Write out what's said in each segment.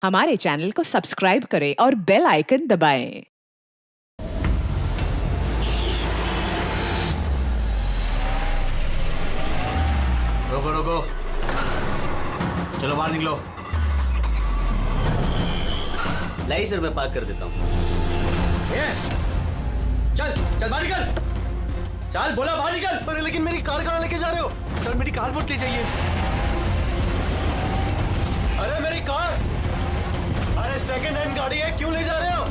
हमारे चैनल को सब्सक्राइब करें और बेल आइकन दबाएं। रोको रोको, चलो बाहर निकलो। लाई सर, मैं पार्क कर देता हूँ। चल चल बाहर निकल, चल बोला बाहर निकल। अरे लेकिन मेरी कार कहाँ लेके जा रहे हो? सर मेरी कार मत ले जाइए। अरे मेरी कार, अरे सेकंड हैंड गाड़ी है, क्यों ले जा रहे हो?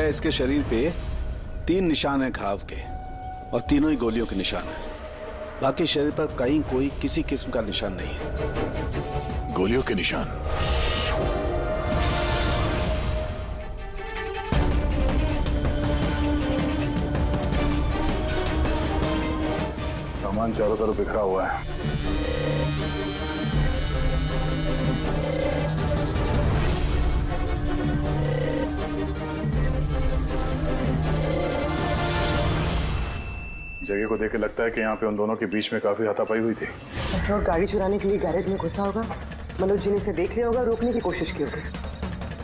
इसके शरीर पे 3 निशान हैं घाव के और तीनों ही गोलियों के निशान हैं। बाकी शरीर पर कहीं कोई किसी किस्म का निशान नहीं है। गोलियों के निशान? सामान चारों तरफ बिखरा हुआ है। जगह को देख के लगता है कि यहाँ पे उन दोनों के बीच में काफी हाथापाई हुई थी। पेट्रोल गाड़ी चुराने के लिए गैरेज में घुसा होगा। मनोज जी ने उसे देख लिया होगा, रोकने की कोशिश की होगी,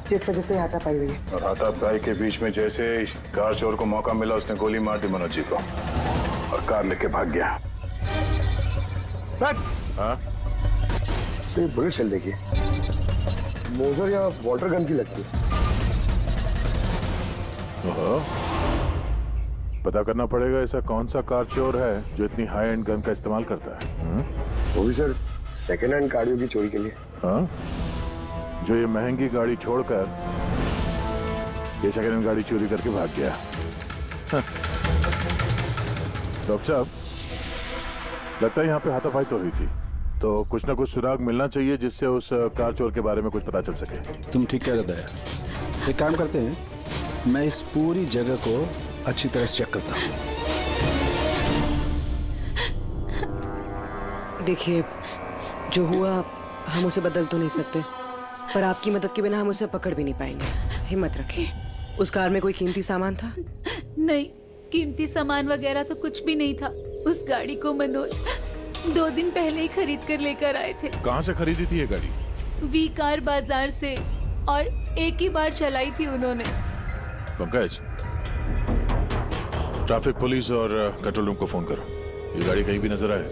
जिस वजह से हाथापाई हुई है। और हाथापाई के बीच में जैसे कार चोर को मौका मिला, उसने गोली मार दी मनोज जी को और कार लेके भाग गया। हाँ? तो ये बुलेट चल देखिए, मोजर या वाटर गन की लगती है। पता करना पड़ेगा ऐसा कौन सा कार चोर है जो इतनी हाई एंड गन का इस्तेमाल करता है। वो भी सर सेकेंड हैंड गाड़ियों की चोरी के लिए। हाँ? जो ये महंगी गाड़ी छोड़कर ये सेकेंड हैंड गाड़ी चोरी करके भाग गया। हाँ। डॉक्टर साहब, लगता है यहाँ पे हाथापाई तो हुई थी, तो कुछ ना कुछ सुराग मिलना चाहिए जिससे उस कार चोर के बारे में कुछ पता चल सके। तुम ठीक कह रहे हो। एक काम करते हैं, मैं इस पूरी जगह को अच्छी तरह से चेक करता हूँ। देखिए, जो हुआ हम उसे बदल तो नहीं सकते, पर आपकी मदद के बिना हम उसे पकड़ भी नहीं पाएंगे। हिम्मत रखिए। उस कार में कोई कीमती सामान था? नहीं, कीमती सामान वगैरह तो कुछ भी नहीं था। उस गाड़ी को मनोज 2 दिन पहले ही खरीद कर लेकर आए थे। कहाँ से खरीदी थी ये गाड़ी? वी कार बाजार से, और एक ही बार चलाई थी उन्होंने। पंकज, ट्रैफिक पुलिस और कंट्रोल रूम को फोन करो। ये गाड़ी कहीं भी नजर आए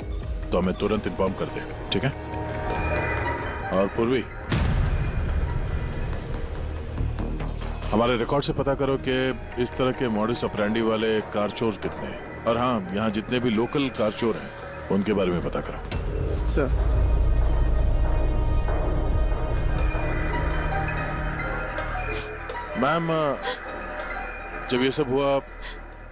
तो हमें तुरंत इन्फॉर्म कर दे, ठीक है? और पूर्वी, हमारे रिकॉर्ड से पता करो कि इस तरह के मॉडस ऑपरेंडी वाले कार चोर कितने हैं। और हाँ, यहाँ जितने भी लोकल कार चोर हैं उनके बारे में पता करो। सर, मैम, जब ये सब हुआ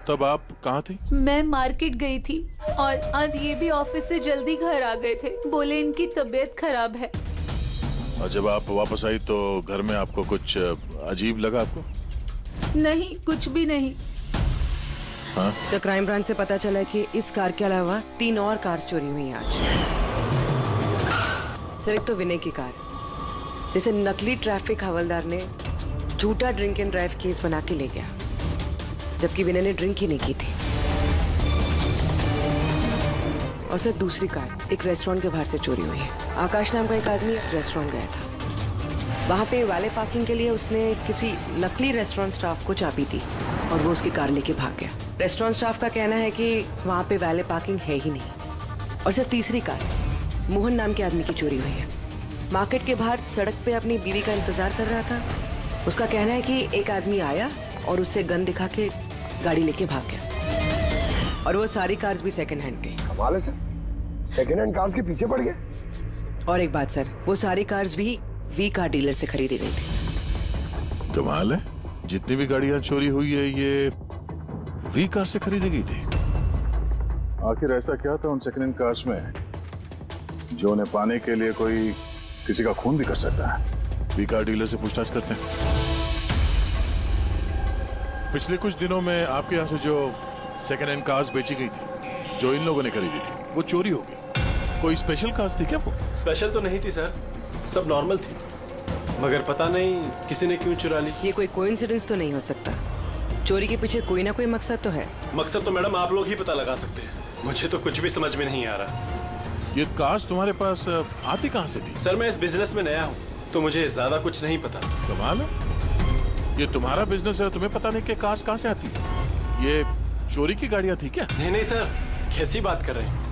तब आप कहाँ थी? मैं मार्केट गई थी, और आज ये भी ऑफिस से जल्दी घर आ गए थे। बोले इनकी तबीयत खराब है। और जब आप वापस आई तो घर में आपको कुछ अजीब लगा आपको? नहीं, कुछ भी नहीं। हाँ? सर, क्राइम ब्रांच से पता चला कि इस कार के अलावा 3 और कार चोरी हुई आज। सर, एक तो विनय की कार, जिसे नकली ट्रैफिक हवलदार ने झूठा ड्रिंक एंड ड्राइव केस बना के ले गया, जबकि विनय ने ड्रिंक ही नहीं की थी। और सर, दूसरी कार एक रेस्टोरेंट के बाहर से चोरी हुई है। आकाश नाम का एक आदमी रेस्टोरेंट गया था। वहाँ पे वैले पार्किंग के लिए उसने किसी नकली रेस्टोरेंट स्टाफ को चाबी दी और वो उसकी कार लेके भाग गया। रेस्टोरेंट स्टाफ का कहना है कि वहाँ पे वैले पार्किंग है ही नहीं। और सिर्फ तीसरी कार मोहन नाम के आदमी की चोरी हुई है। मार्केट के बाहर सड़क पे अपनी बीवी का इंतजार कर रहा था। उसका कहना है कि एक आदमी आया और उससे गन दिखा के गाड़ी लेके भाग गया। और वो सारी कार्स भी सेकंड हैंड थे। कमाल है सर, सेकंड हैंड कार्स के पीछे पड़ गए। और एक बात सर, वो सारी कार्स भी वी कार डीलर से खरीदी गई थी। कमाल है, जितनी भी गाड़ियां चोरी हुई है ये वी कार से खरीदी गई थी। आखिर ऐसा क्या था उन सेकंड हैंड कार्स में जो उन्हें पाने के लिए कोई किसी का खून भी कर सकता है? वी कार डीलर से पूछताछ करते हैं। पिछले कुछ दिनों में आपके यहाँ से जो सेकंड हैंड कार्स बेची गई थी, जो इन लोगों ने खरीदी थी, वो चोरी हो गई। कोई स्पेशल कार्स थी क्या वो? स्पेशल तो नहीं थी सर, सब नॉर्मल थी, मगर पता नहीं किसी ने क्यों चुरा ली। ये कोई कोइंसिडेंस तो नहीं हो सकता। चोरी के पीछे कोई ना कोई मकसद तो है। मकसद तो मैडम आप लोग ही पता लगा सकते हैं, मुझे तो कुछ भी समझ में नहीं आ रहा। ये कार्स तुम्हारे पास आती कहाँ से थी? सर मैं इस बिजनेस में नया हूँ तो मुझे ज्यादा कुछ नहीं पता। कमाल है, ये तुम्हारा बिजनेस है, तुम्हें पता नहीं कि कार्स कहाँ से आती है। ये चोरी की गाड़ियाँ थी क्या? नहीं सर, कैसी बात कर रहे हैं।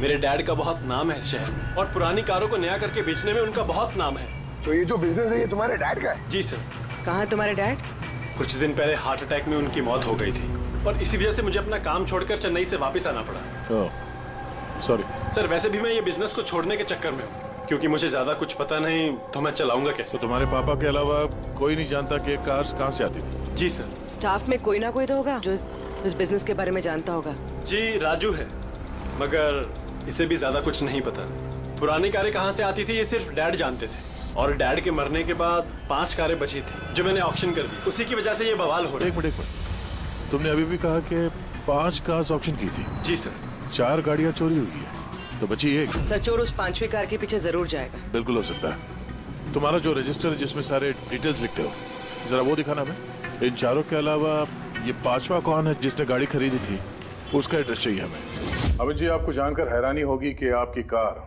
मेरे डैड का बहुत नाम है इस शहर में और पुरानी कारों को नया करके बेचने में उनका बहुत नाम है। तो ये जो बिजनेस है ये तुम्हारे डैड का है? जी सर। कहाँ तुम्हारे डैड? कुछ दिन पहले हार्ट अटैक में उनकी मौत हो गई थी और इसी वजह से मुझे अपना काम छोड़कर चेन्नई से वापस आना पड़ा। सॉरी सर, वैसे भी मैं ये बिजनेस को छोड़ने के चक्कर में हूँ क्योंकि मुझे ज्यादा कुछ पता नहीं, तो मैं चलाऊंगा कैसे? तो तुम्हारे पापा के अलावा कोई नहीं जानता कि कार्स कहाँ से आती थी? जी सर। स्टाफ में कोई ना कोई तो होगा जो इस बिजनेस के बारे में जानता होगा। जी राजू है, मगर इसे भी ज्यादा कुछ नहीं पता। पुरानी कारें कहाँ से आती थी ये सिर्फ डैड जानते थे और डैड के मरने के बाद 5 कारें बची थी जो मैंने ऑक्शन कर दी, उसी की वजह से ये बवाल हो रहा है। एक मिनट, तुमने अभी भी कहा कि 5 कार्स ऑक्शन की थी? जी सर। 4 गाड़ियाँ चोरी हुई है तो बची एक। सर चोर उस 5वीं कार के पीछे जरूर जाएगा। बिल्कुल हो सकता है। तुम्हारा जो रजिस्टर है जिसमें सारे डिटेल्स लिखते हो, जरा वो दिखाना हमें। इन 4 के अलावा ये 5वां कौन है जिसने गाड़ी खरीदी थी, उसका एड्रेस चाहिए हमें। अभी जी आपको जानकर हैरानी होगी कि आपकी कार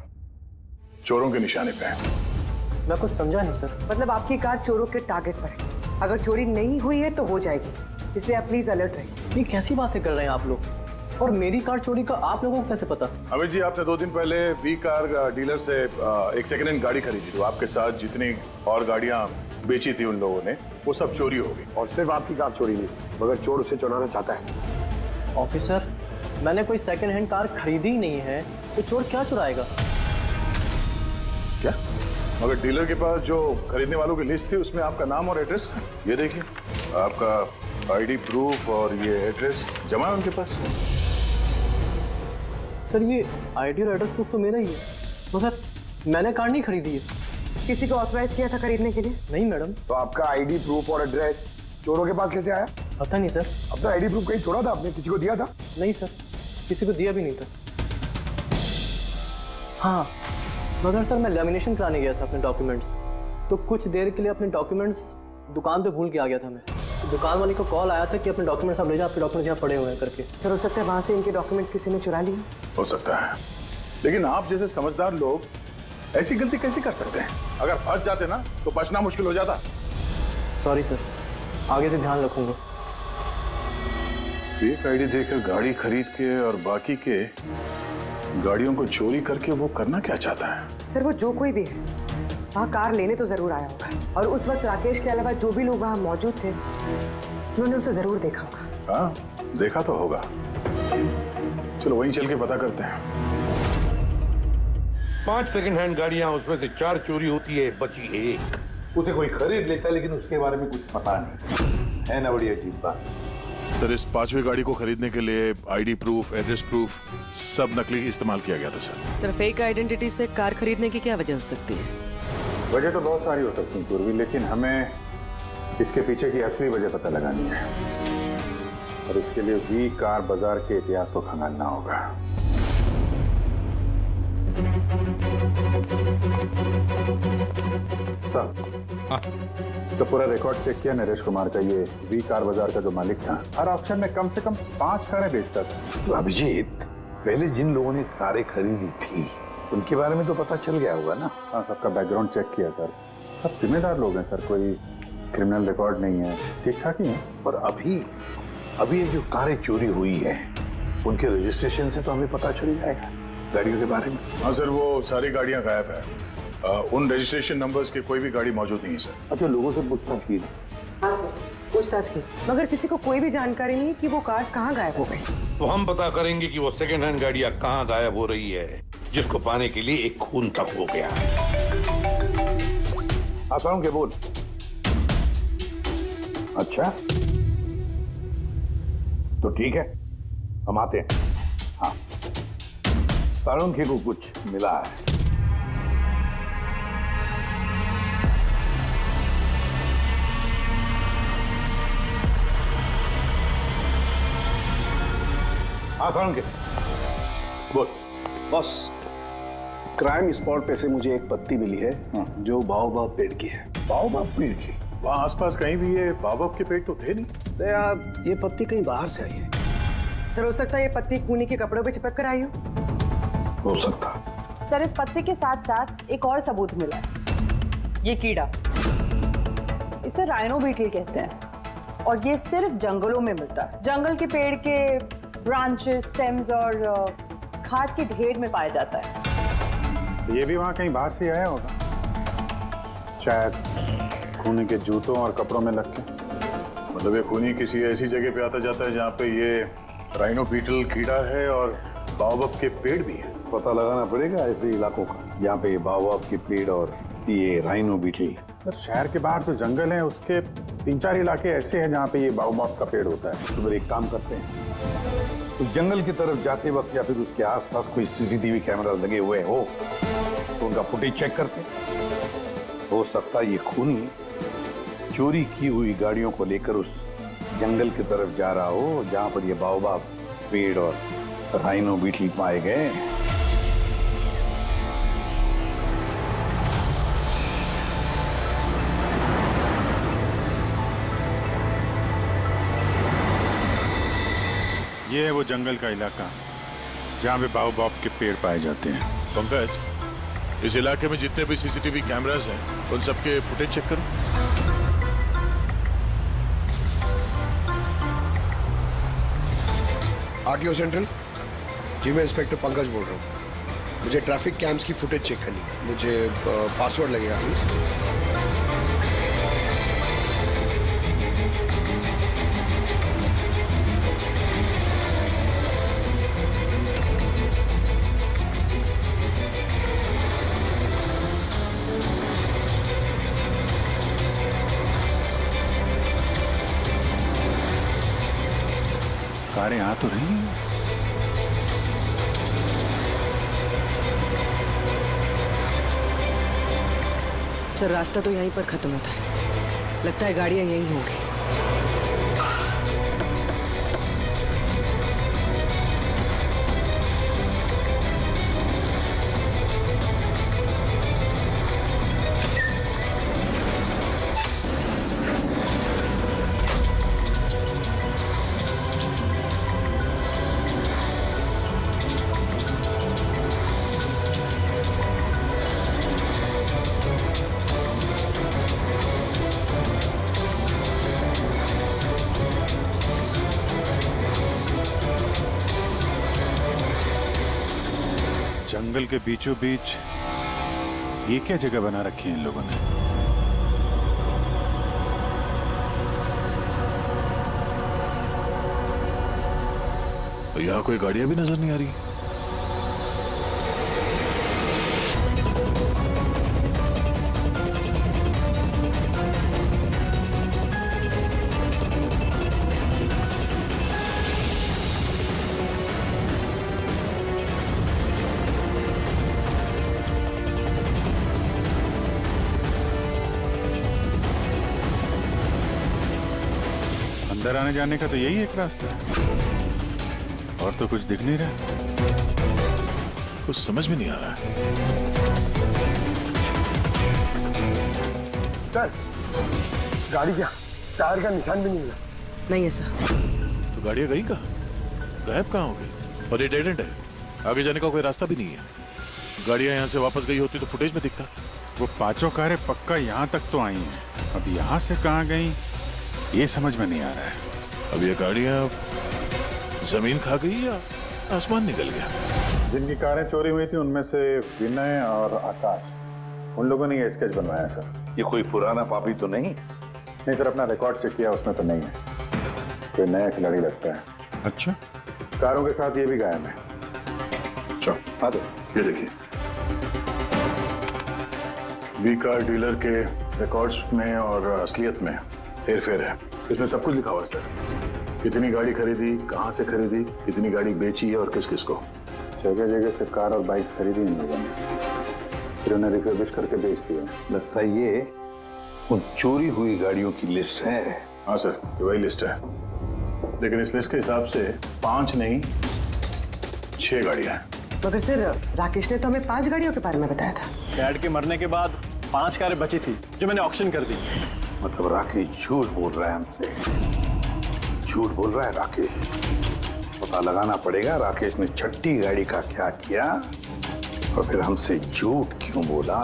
चोरों के निशाने पे है। मैं कुछ समझा नहीं सर। मतलब आपकी कार चोरों के टारगेट पर है। अगर चोरी नहीं हुई है तो हो जाएगी, इसलिए आप प्लीज अलर्ट रहिए। ये कैसी बातें कर रहे हैं आप लोग? और मेरी कार चोरी का आप लोगों को कैसे पता? अमित जी, आपने 2 दिन पहले वी कार डीलर से एक सेकंड हैंड गाड़ी खरीदी थी। आपके साथ जितनी और गाड़ियां बेची थी उन लोगों ने, वो सब चोरी हो गई। और सिर्फ आपकी कार चोरी नहीं, मगर चोर उसे चुराना चाहता है। ऑफिसर, मैंने कोई सेकंड हैंड कार खरीदी ही नहीं है, तो चोर क्या चुराएगा? क्या? मगर डीलर के पास जो खरीदने वालों की लिस्ट थी उसमें आपका नाम और एड्रेस, ये देखिए, आपका आईडी प्रूफ और ये एड्रेस जमा है उनके पास। सर ये आईडी और एड्रेस प्रूफ तो मेरा ही है, मगर मैंने कार नहीं खरीदी है। किसी को ऑथराइज किया था खरीदने के लिए? नहीं मैडम। तो आपका आईडी प्रूफ और एड्रेस चोरों के पास कैसे आया? पता नहीं सर। अपना आईडी प्रूफ कहीं छोड़ा था आपने? किसी को दिया था? नहीं सर, किसी को दिया भी नहीं था। हाँ, मगर सर मैं लेमिनेशन कराने गया था अपने डॉक्यूमेंट्स, तो कुछ देर के लिए अपने डॉक्यूमेंट्स दुकान पे भूल के आ गया था मैं। तो दुकान वाले को कॉल आया था कि अपने डॉक्यूमेंट्स आप ले जाओ, आपके डॉक्यूमेंट्स यहाँ पड़े हुए हैं करके। सर हो सकता है वहां से इनके डॉक्यूमेंट्स किसी ने चुरा लिए। हो सकता है, लेकिन आप जैसे समझदार लोग ऐसी गलती कैसे कर सकते हैं? अगर फंस जाते ना तो बचना मुश्किल हो जाता। सॉरी सर, आगे से ध्यान रखूंगा। फेक आईडी देकर गाड़ी खरीद के और बाकी के गाड़ियों को चोरी करके वो करना क्या चाहता है? सर वो जो कोई भी है वहाँ कार लेने तो जरूर आया होगा, और उस वक्त राकेश के अलावा जो भी लोग वहाँ मौजूद थे उन्होंने उसे जरूर देखा होगा। हाँ, देखा तो होगा। चलो वहीं चल के पता करते हैं। 5 सेकंड हैंड गाड़ियां, उसमें से 4 चोरी होती है, बची एक। उसे कोई खरीद लेता है लेकिन उसके बारे में कुछ पता नहीं है ना। बड़ी अजीब बात। सर इस 5वीं गाड़ी को खरीदने के लिए आईडी प्रूफ, एड्रेस प्रूफ सब नकली इस्तेमाल किया गया था सर। सर फेक आइडेंटिटी से कार खरीदने की क्या वजह हो सकती है? वजह तो बहुत सारी हो सकती है पूर्वी, लेकिन हमें इसके पीछे की असली वजह पता लगानी है और इसके लिए वी कार बाजार के इतिहास को खंगालना होगा। सर, तो पूरा रिकॉर्ड चेक किया नरेश कुमार का, ये वी कार बाजार का जो मालिक था हर ऑक्शन में कम से कम 5 कारें बेचता था। तो अभिजीत, पहले जिन लोगों ने कारें खरीदी थी उनके बारे में तो पता चल गया होगा ना? हाँ, सबका बैकग्राउंड चेक किया सर। सब जिम्मेदार लोग हैं सर, कोई क्रिमिनल रिकॉर्ड नहीं है, ठीक ठाक ही है। पर अभी अभी ये जो कारें चोरी हुई है उनके रजिस्ट्रेशन से तो हमें पता चल जाएगा गाड़ियों के बारे में। हाँ सर, वो सारी गाड़ियां गायब है। उन रजिस्ट्रेशन नंबर्स की कोई भी गाड़ी मौजूद नहीं है सर। अच्छा, लोगों से पूछताछ की? हाँ सर, पूछताछ की, मगर किसी को कोई भी जानकारी नहीं कि वो कार्स कहाँ गायब हो गई। तो हम पता करेंगे कि वो सेकेंड हैंड गाड़ियां कहाँ गायब हो रही है, जिसको पाने के लिए एक खून तक हो गया। आता के बोल। अच्छा तो ठीक है, हम आते हैं। हाँ, साळुंखे को कुछ मिला है। हाँ साळुंखे बोल। बॉस, क्राइम स्पॉट पे से मुझे एक पत्ती मिली है जो बाओबाब पेड़ की है। बाओबाब पेड़ की? वहाँ आसपास कहीं भी ये बाओबाब के पेड़ तो थे नहीं। तो यार ये पत्ती कहीं बाहर से आई है। सर, हो सकता है ये पत्ती खूनी के कपड़ों पे चिपक कर आई हो सकता। सर, इस पत्ते के साथ साथ एक और सबूत मिला है। ये कीड़ा, इसे राइनो बीटल कहते हैं और ये सिर्फ जंगलों में मिलता है। जंगल के पेड़ के ब्रांचेस, स्टेम्स और खाद के ढेर में पाया जाता है। ये भी वहाँ कहीं बाहर से आया होगा, शायद खूनी के जूतों और कपड़ों में लग के। मतलब ये खूनी किसी ऐसी जगह पे आता जाता है जहाँ पे ये राइनो बीटल कीड़ा है और बाओबाब के पेड़ भी है। पता लगाना पड़ेगा ऐसे इलाकों का जहाँ पे बाओबाब के पेड़ और ये राइनो बीटल। सर, शहर के बाहर जो जंगल है उसके 3-4 इलाके ऐसे हैं जहाँ पे ये बाओबाब का पेड़ होता है। तो फिर एक काम करते हैं, उस जंगल की तरफ जाते वक्त या फिर उसके आसपास कोई सीसीटीवी कैमरा लगे हुए हो तो उनका फुटेज चेक करते हैं। हो सकता है ये खूनी चोरी की हुई गाड़ियों को लेकर उस जंगल की तरफ जा रहा हो जहां पर ये बाओबाब पेड़ और राइनो बीटल पाए गए। ये है वो जंगल का इलाका जहाँ पे बाओबाब के पेड़ पाए जाते हैं। पंकज, इस इलाके में जितने भी सीसीटीवी कैमरास हैं उन सबके फुटेज चेक करो। आरटीओ सेंट्रल जी, मैं इंस्पेक्टर पंकज बोल रहा हूँ। मुझे ट्रैफिक कैम्स की फुटेज चेक करनी है। मुझे पासवर्ड लगेगा प्लीज। कारें आ तो रही हैं। सर, रास्ता तो यहीं पर खत्म होता है। लगता है गाड़ियां यहीं होंगी। जंगल के बीचों बीच ये क्या जगह बना रखी है इन लोगों ने? तो यहाँ कोई गाड़ियां भी नजर नहीं आ रही। अंदर आने जाने का तो यही एक रास्ता है, और तो कुछ दिख नहीं रहा। कुछ समझ में नहीं आ रहा है। सर, गाड़ी क्या टायर का निशान भी नहीं मिला। नहीं ऐसा। तो गाड़ियां गई कहाँ? गायब कहाँ हो गई? और ये डेड एंड है, आगे जाने का कोई रास्ता भी नहीं है। गाड़ियां यहाँ से वापस गई होती तो फुटेज में दिखता। वो पांचों कारें पक्का यहाँ तक तो आई हैं, अब यहाँ से कहाँ गई ये समझ में नहीं आ रहा है। अब ये गाड़ियां जमीन खा गई या आसमान निकल गया? जिनकी कारें चोरी हुई थी उनमें से विनय और आकाश, उन लोगों ने ये स्केच बनवाया सर। ये कोई पुराना पापी तो नहीं? नहीं सर, अपना रिकॉर्ड चेक किया, उसमें तो नहीं है। कोई नया खिलाड़ी लगता है। अच्छा, कारों के साथ ये भी गायब है। अच्छा, हाँ तो ये देखिए, बी कार डीलर के रिकॉर्ड्स में और असलियत में हेरफेर है। इसमें सब कुछ लिखा हुआ है सर, कितनी गाड़ी खरीदी, कहाँ से खरीदी, कितनी गाड़ी बेची है और किस किस को। जगह जगह से कार और बाइक्स खरीदी इन लोगों ने, फिर उन्हें रिफर्बिश करके बेच दिया। लगता है ये उन चोरी हुई गाड़ियों की लिस्ट है। हाँ सर, ये वही लिस्ट है, लेकिन इस लिस्ट के हिसाब से 5 नहीं 6 गाड़ियां हैं। मगर सर, राकेश ने तो हमें 5 गाड़ियों के बारे में बताया था। डैड के मरने के बाद 5 कारें बची थी जो मैंने ऑक्शन कर दी। मतलब राकेश झूठ बोल रहा है हमसे, झूठ बोल रहा है राकेश। पता लगाना पड़ेगा राकेश ने छठी गाड़ी का क्या किया और फिर हमसे झूठ क्यों बोला।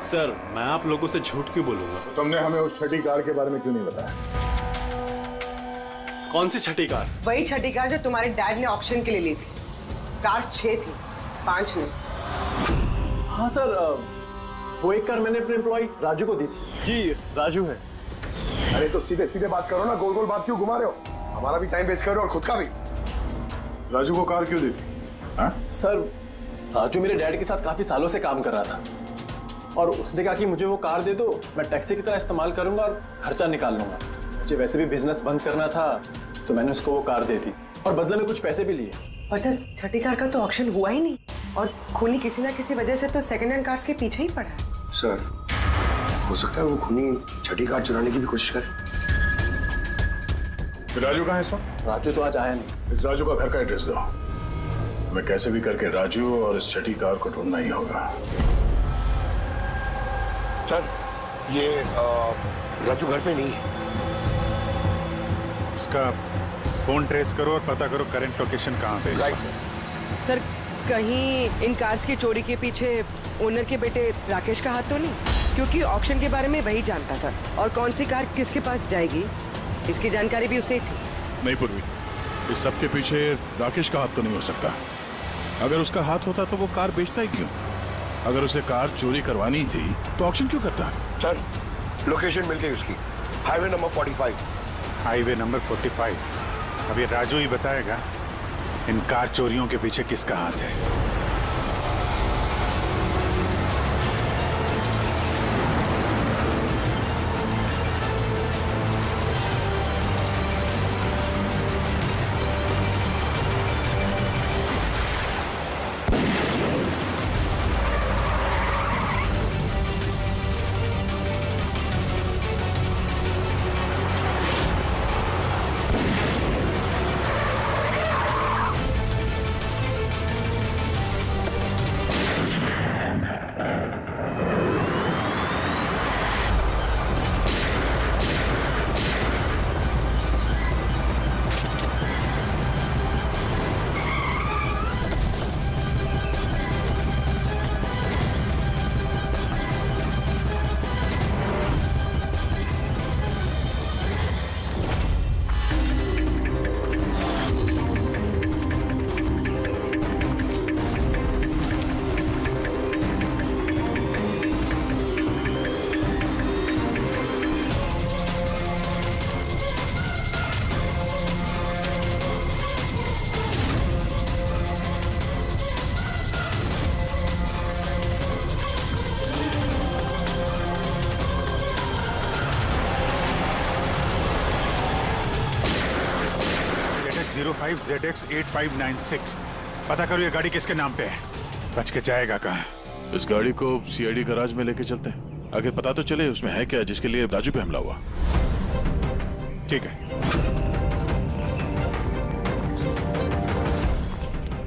सर, मैं आप लोगों से झूठ क्यों बोलूंगा? तुमने हमें उस छठी कार के बारे में क्यों नहीं बताया? कौन सी छठी कार? वही छठी कार जो तुम्हारे डैड ने ऑक्शन के लिए ली थी। कार 6 थी, 5 नहीं। हाँ सर, वो एक कार मैंने अपने एम्प्लॉय राजू को दी थी। जी, राजू है। अरे तो सीधे सीधे बात करो ना, गोल गोल बात क्यों घुमा रहे हो? हमारा भी टाइम वेस्ट कर रहे हो और खुद का भी। राजू को कार क्यों दी थी? हाँ? सर, राजू मेरे डैड के साथ काफी सालों से काम कर रहा था और उसने कहा कि मुझे वो कार दे दो, मैं टैक्सी की तरह इस्तेमाल करूंगा और खर्चा निकाल लूंगा। मुझे वैसे भी बिजनेस बंद करना था तो मैंने उसको वो कार दे दी और बदले में कुछ पैसे भी लिए। पर सर, छठी कार का तो ऑक्शन हुआ ही नहीं और खूनी किसी ना किसी वजह से तो सेकंड हैंड कार्स के पीछे ही पड़ा है। सर, हो सकता है वो खूनी छठी कार चुराने की भी कोशिश करे। राजू कहाँ है इस वक्त? राजू तो आज आया नहीं। इस राजू का घर का एड्रेस दो, हमें कैसे भी करके राजू और इस छठी कार को ढूंढना ही होगा। सर, ये राजू घर पे नहीं है। इसका फोन ट्रेस करो और पता करो करंट लोकेशन कहाँ पे है। सर, कहीं इन कार्स की चोरी के पीछे ओनर के बेटे राकेश का हाथ तो नहीं? क्योंकि ऑक्शन के बारे में वही जानता था और कौन सी कार किसके पास जाएगी इसकी जानकारी भी उसे थी। नहीं पूर्वी, इस सब के पीछे राकेश का हाथ तो नहीं हो सकता। अगर उसका हाथ होता तो वो कार बेचता ही क्यों? अगर उसे कार चोरी करवानी थी तो ऑक्शन क्यों करता? सर, लोकेशन मिल गई उसकी, हाईवे नंबर 45। Highway number 45। अब ये राजू ही बताएगा इन कार चोरियों के पीछे किसका हाथ है। ZX8596। पता करो ये गाड़ी किसके नाम पे है, बच के जाएगा कहाँ। इस गाड़ी को सीआईडी गैराज में लेके चलते हैं, आगे पता तो चले उसमें है क्या जिसके लिए राजू पे हमला हुआ। ठीक है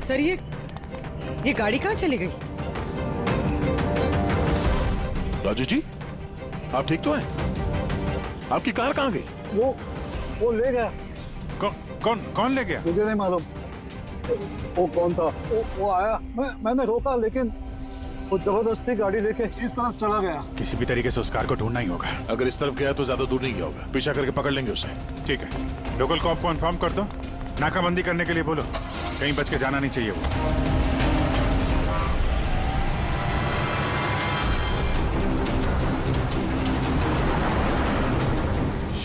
सर, ये गाड़ी कहाँ चली गई? राजू जी, आप ठीक तो हैं? आपकी कार कहाँ गई? वो ले गया। कौन ले गया? मुझे नहीं मालूम। वो कौन था? वो आया, मैंने रोका, लेकिन वो जबरदस्ती गाड़ी लेके इस तरफ चला गया। किसी भी तरीके से उस कार को ढूंढना ही होगा। अगर इस तरफ गया तो ज्यादा दूर नहीं गया होगा, पीछा करके पकड़ लेंगे उसे। ठीक है, लोकल कॉप को इन्फॉर्म कर दो, नाकाबंदी करने के लिए बोलो, कहीं बच के जाना नहीं चाहिए वो।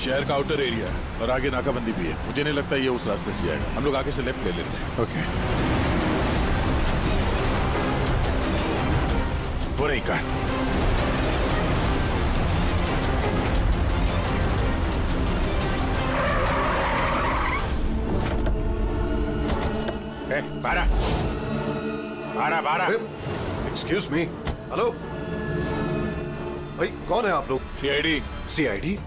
शहर का आउटर एरिया है और आगे नाकाबंदी भी है। मुझे नहीं लगता ये उस रास्ते से जाएगा। हम लोग आगे से लेफ्ट ले लेते हैं। ओके, वो रही कार। बारह 'Excuse me, हेलो भाई, कौन है आप लोग? सीआईडी। सीआईडी?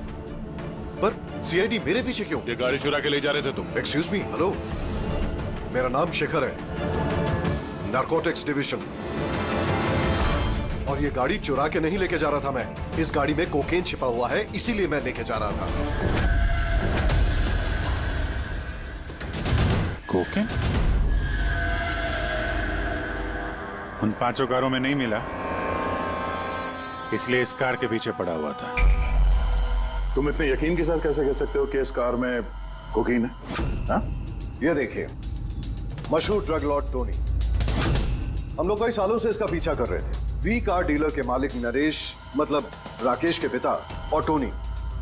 पर सीआईडी मेरे पीछे क्यों? ये गाड़ी चुरा के ले जा रहे थे तुम। Excuse me, हेलो, मेरा नाम शेखर है, नारकोटिक्स डिवीजन, और ये गाड़ी चुरा के नहीं लेके जा रहा था मैं। इस गाड़ी में कोकेन छिपा हुआ है, इसीलिए मैं लेके जा रहा था। कोकेन? उन 5 कारों में नहीं मिला, इसलिए इस कार के पीछे पड़ा हुआ था। तुम इतने यकीन के साथ कैसे कह सकते हो कि इस कार में कोकीन है? हाँ? ये देखिए, मशहूर ड्रग लॉर्ड टोनी, हम लोग कई सालों से इसका पीछा कर रहे थे। वी कार डीलर के मालिक नरेश, मतलब राकेश के पिता, और टोनी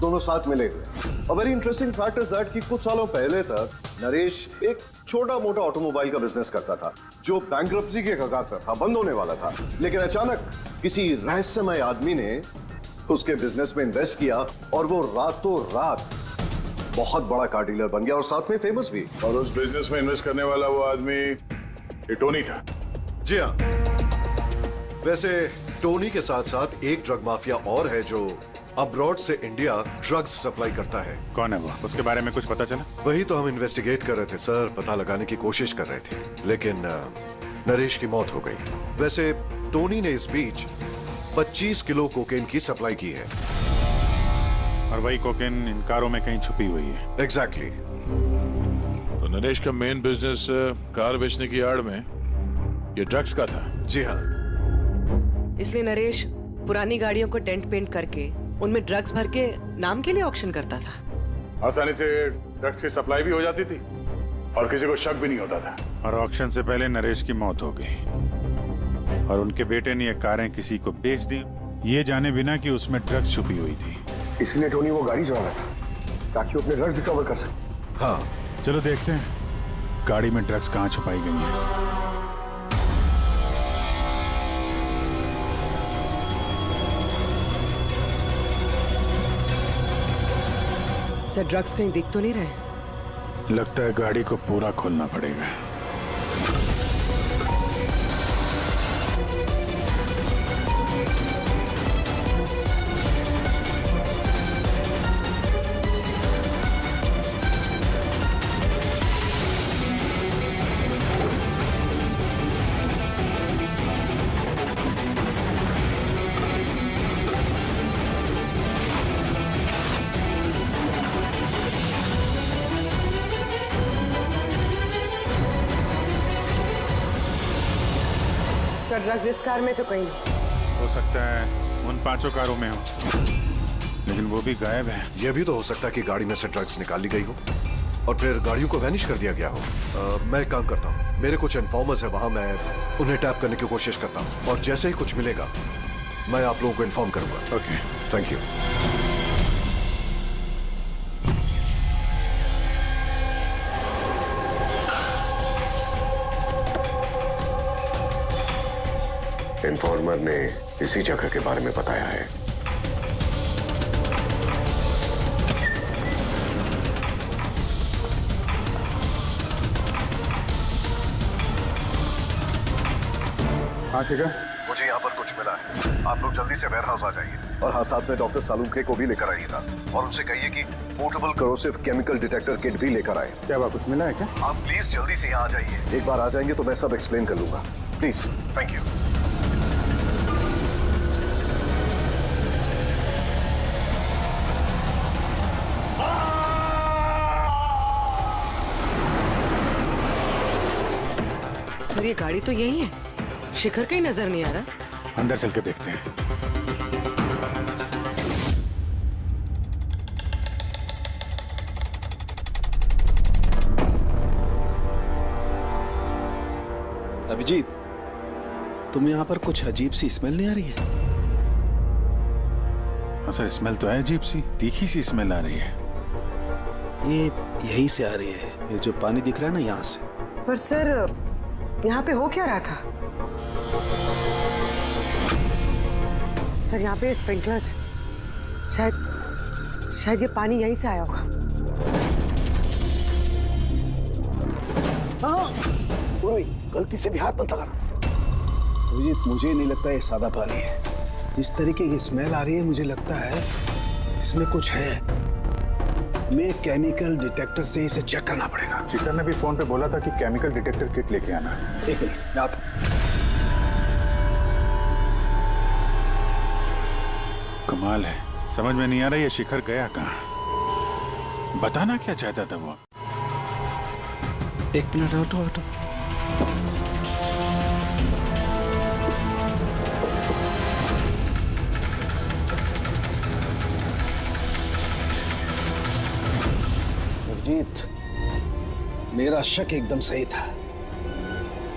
दोनों साथ मिले हुए। और very interesting fact is that कि कुछ सालों पहले तक नरेश एक छोटा मोटा ऑटोमोबाइल का बिजनेस करता था, जो बैंक्रप्सी के कगार पर था, बंद होने वाला था। लेकिन अचानक किसी रहस्यमय आदमी ने उसके बिजनेस में इन्वेस्ट किया और वो रातों रात बहुत बड़ा कार डीलर बन गया और साथ में फेमस भी। और उस बिजनेस में इन्वेस्ट करने वाला वो आदमी ये टोनी था? जी हाँ। वैसे टोनी के साथ साथ एक ड्रग माफिया और है जो अब्रॉड से इंडिया ड्रग्स सप्लाई करता है। कौन है वो? उसके बारे में कुछ पता चला? वही तो हम इन्वेस्टिगेट कर रहे थे सर, पता लगाने की कोशिश कर रहे थे, लेकिन नरेश की मौत हो गई। वैसे टोनी ने इस बीच 25 किलो कोकेन की सप्लाई की है। और वही कोकेन इन कारों में कहीं छुपी हुई है। एग्जैक्टली। तो नरेश का मेन बिजनेस कार बेचने की आड़ में ये ड्रग्स का था। जी हाँ। इसलिए नरेश पुरानी गाड़ियों को डेंट पेंट करके उनमें ड्रग्स भर के नाम के लिए ऑक्शन करता था। आसानी से ड्रग्स की सप्लाई भी हो जाती थी और किसी को शक भी नहीं होता था। और ऑक्शन से पहले नरेश की मौत हो गई और उनके बेटे ने ये कारें किसी को बेच दी, ये जाने बिना कि उसमें ड्रग्स छुपी हुई थी। इसलिए टोनी वो गाड़ी चुरा रहा था ताकि वो अपने ड्रग्स रिकवर कर सके। हाँ, चलो देखते हैं गाड़ी में ड्रग्स कहाँ छुपाई गई है। सर, ड्रग्स कहीं दिख तो नहीं रहे? लगता है गाड़ी को पूरा खोलना पड़ेगा। सर, ड्रग्स इस कार में तो कहीं नहीं। हो सकता है उन 5 कारों में हो, लेकिन वो भी गायब है। यह भी तो हो सकता है कि गाड़ी में से ड्रग्स निकाल ली गई हो और फिर गाड़ियों को वैनिश कर दिया गया हो। मैं एक काम करता हूँ, मेरे कुछ इन्फॉर्मर्स है वहां, मैं उन्हें टैप करने की कोशिश करता हूँ और जैसे ही कुछ मिलेगा मैं आप लोगों को इन्फॉर्म करूंगा। Okay, thank you. इन्फॉर्मर ने इसी जगह के बारे में बताया है। हाँ ठीक है, मुझे यहाँ पर कुछ मिला है, आप लोग जल्दी से वेयर हाउस आ जाइए और हाँ, साथ में डॉक्टर सालुंखे को भी लेकर आइएगा और उनसे कहिए कि portable corrosive chemical detector kit भी लेकर आए। क्या बात, कुछ मिला है क्या? आप प्लीज जल्दी से यहाँ आ जाइए। एक बार आ जाएंगे तो मैं सब एक्सप्लेन कर लूंगा। Please, thank you. ये गाड़ी तो यही है, शिखर कहीं नजर नहीं आ रहा। अंदर चल के देखते हैं। अभिजीत, तुम यहाँ पर कुछ अजीब सी स्मेल नहीं आ रही है? हाँ सर, स्मेल तो है अजीब सी, तीखी सी स्मेल आ रही है। ये यहीं से आ रही है, ये जो पानी दिख रहा है ना, यहाँ से। पर सर, यहाँ पे हो क्या रहा था? सर, यहाँ पे स्प्रिंकलर्स है, शायद ये पानी यहीं से आया होगा। हाँ, गलती से भी हाथ मत लगाना। अभिजीत, मुझे नहीं लगता ये सादा पानी है। जिस तरीके की स्मेल आ रही है, मुझे लगता है इसमें कुछ है। हमें केमिकल डिटेक्टर से इसे चेक करना पड़ेगा। शिखर ने भी फोन पे बोला था कि केमिकल डिटेक्टर किट लेके आना। एक मिनट, मैं आता हूं। कमाल है, समझ में नहीं आ रहा ये शिखर गया कहाँ। बताना क्या चाहता था वो? एक मिनट, हटो हटो। अभिजीत, मेरा शक एकदम सही था।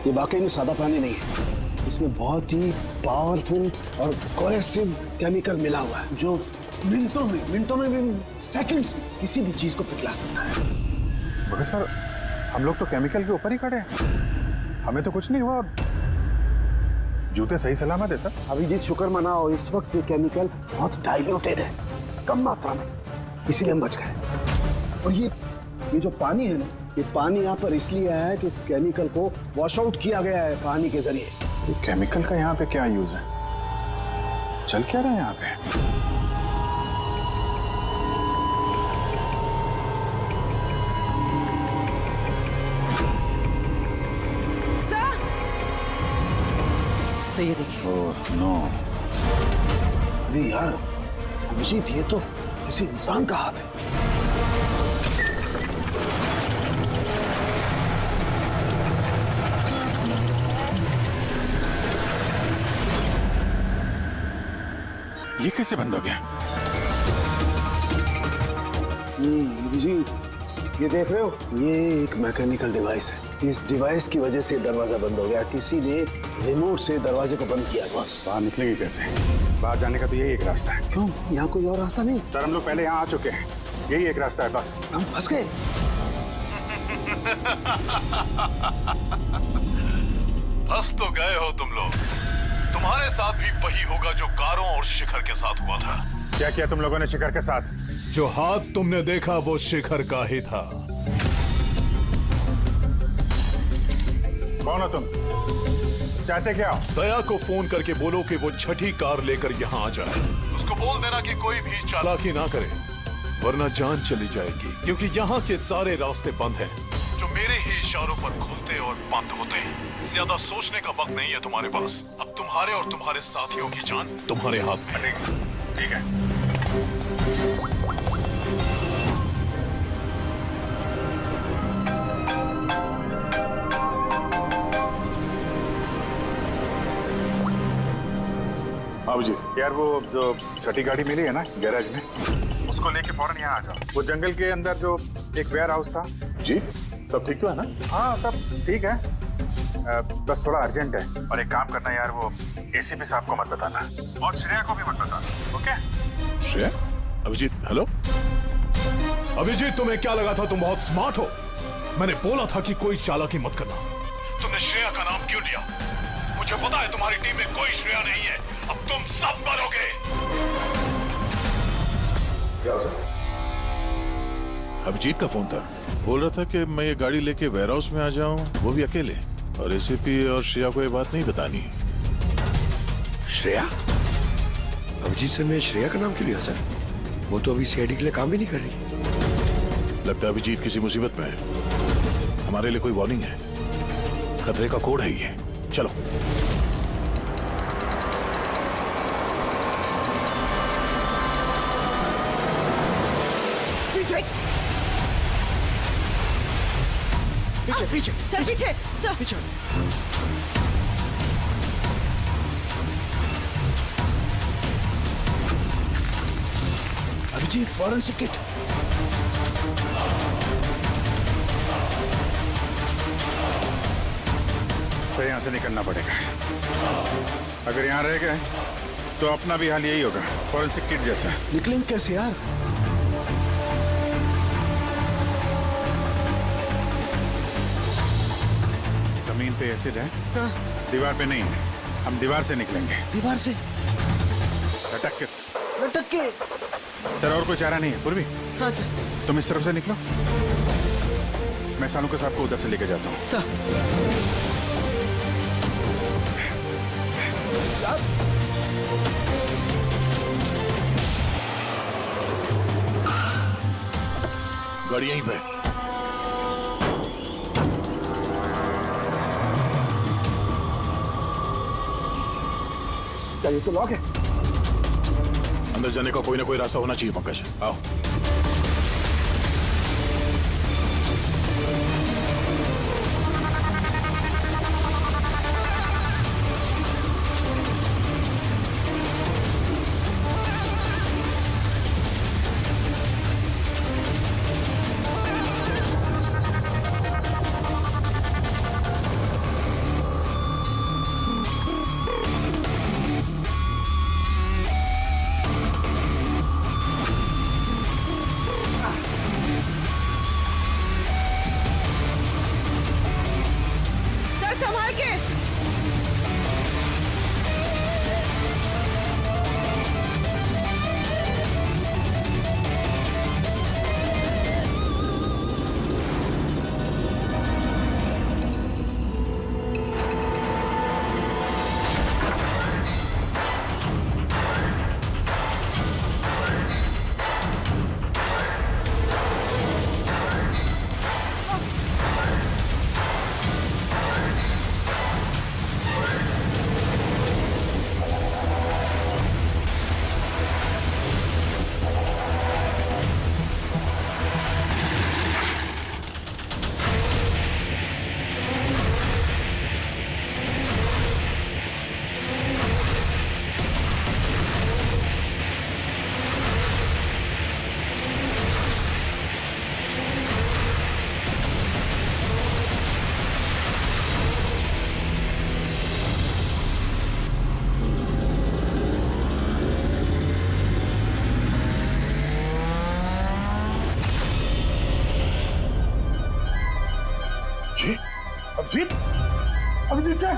ये वाकई में सादा पानी नहीं है। इसमें बहुत ही पावरफुल और कोरेसिव केमिकल मिला हुआ है, जो मिनटों में भी, सेकंड्स में किसी भी चीज को पिघला सकता है। मगर सर, हम लोग तो केमिकल के ऊपर ही खड़े हैं, हमें तो कुछ नहीं हुआ। जूते सही सलामत है सर। अभिजीत, शुक्र मनाओ, इस वक्त ये केमिकल बहुत डाइल्यूटेड है, कम मात्रा में, इसीलिए हम बच गए। और ये जो पानी है ना, ये पानी यहाँ पर इसलिए आया है कि इस केमिकल को वॉश आउट किया गया है पानी के जरिए। ये केमिकल का यहाँ पे क्या यूज है? चल क्या रहा है यहाँ पे? सर, ये देखिए। Oh no. अरे यार अभिजीत, ये तो किसी इंसान का हाथ है। ये कैसे बंद हो गया? अभिजीत, ये देख रहे हो, ये एक मैकेनिकल डिवाइस है। इस डिवाइस की वजह से दरवाजा बंद हो गया। किसी ने रिमोट से दरवाजे को बंद किया। बस बाहर निकलेंगे कैसे? बाहर जाने का तो यही एक रास्ता है। क्यों, यहाँ कोई और रास्ता नहीं? सर, हम लोग पहले यहाँ आ चुके हैं, यही एक रास्ता है बस। हम फंस गए। फंस तो गए हो तुम लोग। तुम्हारे साथ भी वही होगा जो कारों और शिखर के साथ हुआ था। क्या किया तुम लोगों ने शिखर के साथ? जो हाथ तुमने देखा वो शिखर का ही था। कौन हो तुम? चाहते क्या? दया को फोन करके बोलो कि वो छठी कार लेकर यहाँ आ जाए। उसको बोल देना कि कोई भी चालाकी ना करे, वरना जान चली जाएगी। क्योंकि यहाँ के सारे रास्ते बंद हैं, जो मेरे ही इशारों पर खुलते और बंद होते हैं। ज्यादा सोचने का वक्त नहीं है तुम्हारे पास। अब तुम्हारे और तुम्हारे साथियों की जान तुम्हारे हाथ में है। ठीक है। हाँ जी। यार, वो जो छठी गाड़ी मिली है ना गैराज में, उसको लेके फौरन यहाँ आ जाओ। वो जंगल के अंदर जो एक वेयर हाउस था। जी, सब ठीक तो है ना? हाँ, सब ठीक है, बस थोड़ा अर्जेंट है। और एक काम करना यार, वो एसीपी साहब को मत बताना, और श्रेया को भी मत बताना, ओके? श्रेया? अभिजीत, हेलो अभिजीत, तुम्हें क्या लगा था तुम बहुत स्मार्ट हो? मैंने बोला था कि कोई चालाकी मत करना। तुमने श्रेया का नाम क्यों लिया? मुझे पता है तुम्हारी टीम में कोई श्रेया नहीं है। अब तुम सब मरोगे। अभिजीत का फोन था, बोल रहा था कि मैं ये गाड़ी लेके वेयर हाउस में आ जाऊं, वो भी अकेले, और एसीपी और श्रेया को ये बात नहीं बतानी। श्रेया? अभिजीत सर ने श्रेया का नाम क्यों लिया सर? वो तो अभी सीआईडी के लिए काम भी नहीं कर रही। लगता है अभिजीत किसी मुसीबत में है। हमारे लिए कोई वार्निंग है, खतरे का कोड है ये। चलो। पीछे पीछे सर पीछे सर पीछे। Abhijit forensic kit. सर यहाँ से निकलना पड़ेगा। अगर यहाँ रह गए तो अपना भी हाल यही होगा, फॉरेंसिक किट जैसा। निकलेंगे कैसे यार? जमीन पे एसिड है, दीवार पे नहीं है। हम दीवार से निकलेंगे। दीवार से लटक के। लटक के? सर और कोई चारा नहीं है पूर्वी? हाँ सर। तुम इस तरफ से निकलो, मैं सालों के साथ को उधर से लेके जाता हूँ। सर गाड़ी यहीं पे। क्या ये तो लॉक है? अंदर जाने का कोई ना कोई रास्ता होना चाहिए पंकज, आओ। अभिजीत, अभिजीत सर,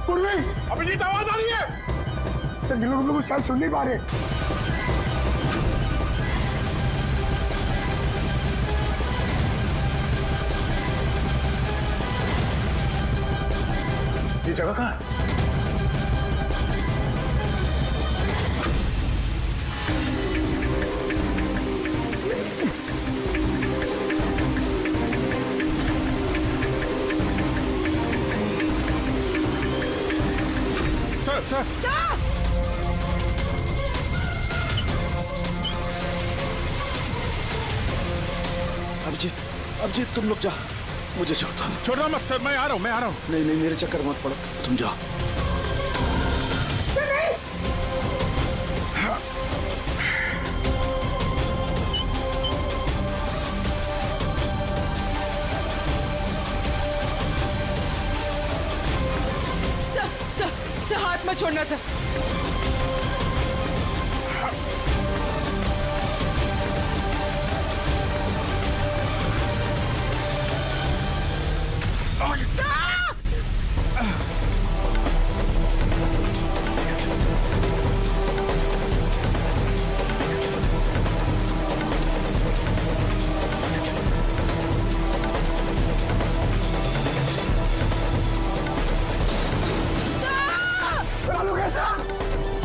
पूर्वी, अभिजीत आवाज आ रही है। सर ये लोग हम लोग शायद सुन नहीं पा रहे। ये जगह कहाँ है? सर अभिजीत, अभिजीत तुम लोग जा, मुझे छोड़ दो। छोड़ना मत सर, मैं आ रहा हूँ, मैं आ रहा हूँ। नहीं नहीं मेरे चक्कर मत पड़ो, तुम जाओ। सर हाथ मत छोड़ना सर।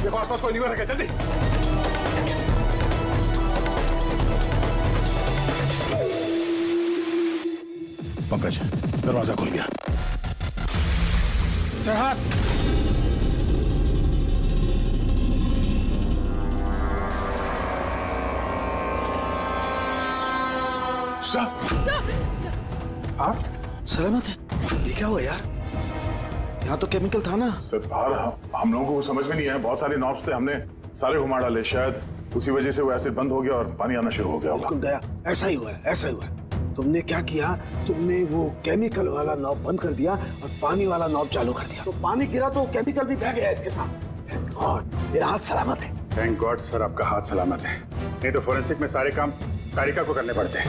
देखो आसपास कोई नहीं रखा, जल्दी। पंकज दरवाजा खुल गया। सर हाथ। सर हाँ सलामत है? ये क्या हुआ यार? यहाँ तो केमिकल था ना। सर बाहर हम लोगों को समझ में नहीं आया, बहुत सारे नॉब्स थे, हमने सारे घुमा डाले, शायद उसी वजह से वो एसिड बंद हो गया और पानी आना शुरू हो गया होगा। बिल्कुल दया, ऐसा ही हुआ है, ऐसा ही हुआ है। तुमने क्या किया? तुमने वो केमिकल वाला नॉब बंद कर दिया और पानी वाला नॉब चालू कर दिया, तो पानी गिरा तो केमिकल भी बह गया इसके साथ। थैंक गॉड मेरा हाथ सलामत है। थैंक गॉड सर, आपका हाथ सलामत है, नहीं तो फोरेंसिक में सारे काम कारिका को करने पड़ते हैं।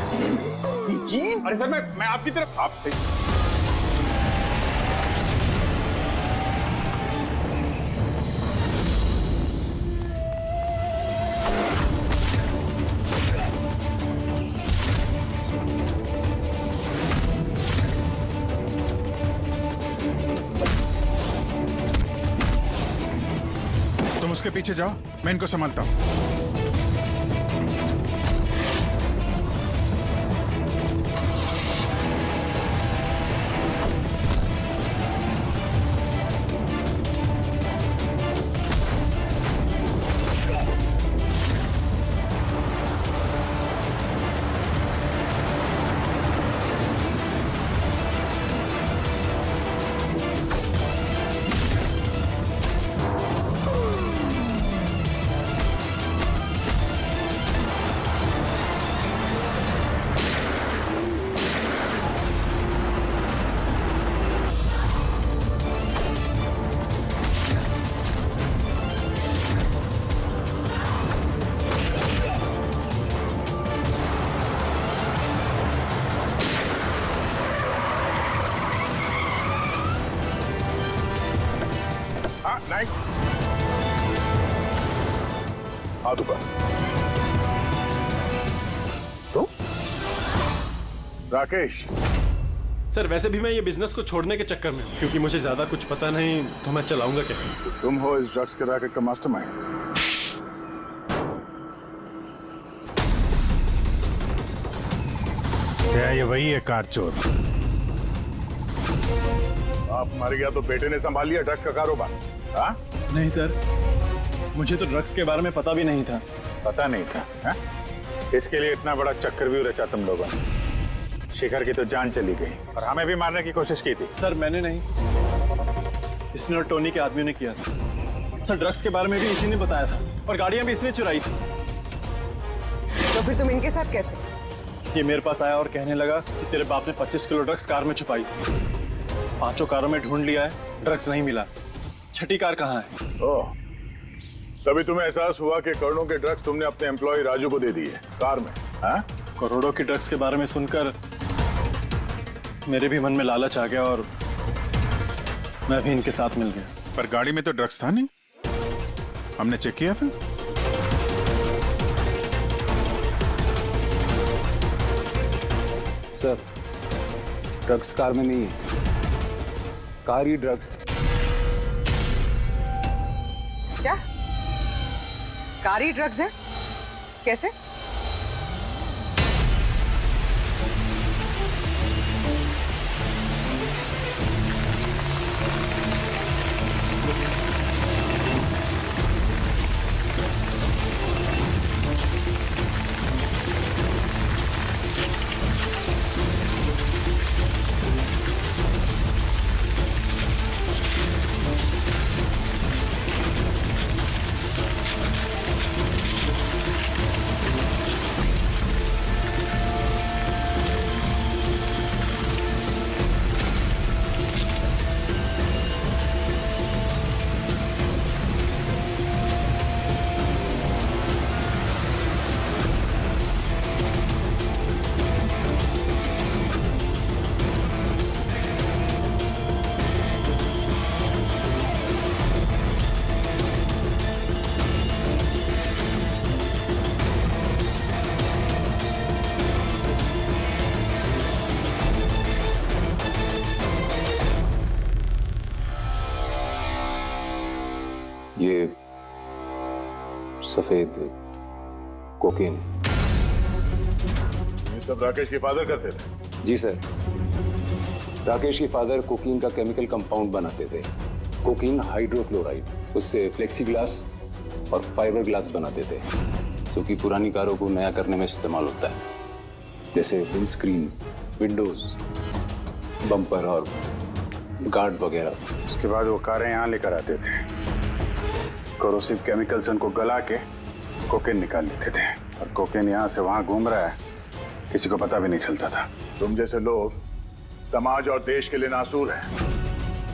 जी अरे सर मैं आपकी तरफ आप तुम उसके पीछे जाओ, मैं इनको संभालता हूँ। हाथ ऊपर। तो राकेश सर वैसे भी मैं ये बिजनेस को छोड़ने के चक्कर में हूँ, क्योंकि मुझे ज्यादा कुछ पता नहीं, तो मैं चलाऊंगा कैसे? तुम हो इस ड्रग्स के रैकेट का मास्टरमाइंड। क्या ये वही है कार चोर? आप मर गया तो बेटे ने संभाल लिया ड्रग्स का कारोबार? हाँ? नहीं सर, मुझे तो ड्रग्स के बारे में पता भी नहीं था। पता नहीं था हा? इसके लिए इतना बड़ा चक्कर भी रचा तुम लोगों ने। शिखर की तो जान चली गई और हमें भी मारने की कोशिश की थी। सर मैंने नहीं, इसने और टोनी के आदमियों ने किया था। सर ड्रग्स के बारे में भी इसी ने बताया था और गाड़ियां भी इसने चुराई थी। तो फिर तुम इनके साथ कैसे? ये मेरे पास आया और कहने लगा कि तेरे बाप ने 25 किलो ड्रग्स कार में छुपाई थी। 5 कारों में ढूंढ लिया है, ड्रग्स नहीं मिला। 6ठी कार कहाँ है? ओह, तभी तुम्हें एहसास हुआ कि करोड़ों के ड्रग्स तुमने अपने एम्प्लॉय राजू को दे दिए कार में। हाँ? करोड़ों की ड्रग्स के बारे में सुनकर मेरे भी मन में लालच आ गया और मैं भी इनके साथ मिल गया। पर गाड़ी में तो ड्रग्स था नहीं, हमने चेक किया था। सर ड्रग्स कार में नहीं है, कार ही ड्रग्स है। क्या? कार ही ड्रग्स है? कैसे? ये सफेद कोकीन। ये सब राकेश के फादर करते थे? जी सर, राकेश के फादर कोकीन का केमिकल कंपाउंड बनाते थे, कोकीन हाइड्रोक्लोराइड। उससे फ्लेक्सी ग्लास और फाइबर ग्लास बनाते थे, जो कि पुरानी कारों को नया करने में इस्तेमाल होता है, जैसे विंड स्क्रीन, विंडोज, बम्पर और गार्ड वगैरह। उसके बाद वो कारें यहाँ लेकर आते थे, कोरोसिव केमिकल से उनको गला के कोकेन निकाल लेते थे, और कोकेन यहाँ से वहाँ घूम रहा है, किसी को पता भी नहीं चलता था। तुम जैसे लोग समाज और देश के लिए नासूर हैं।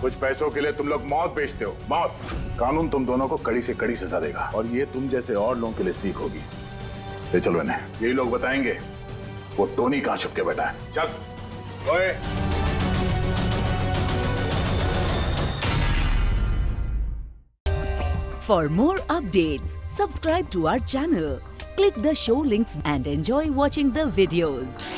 कुछ पैसों के लिए तुम लोग मौत बेचते हो, मौत। कानून तुम दोनों को कड़ी से कड़ी सजा देगा, और ये तुम जैसे और लोगों के लिए सीख होगी। ले चलो इन्हें, यही लोग बताएंगे वो टोनी कहाँ छुप के बैठा है। चल ओए। For more updates, subscribe to our channel, click the show links and enjoy watching the videos.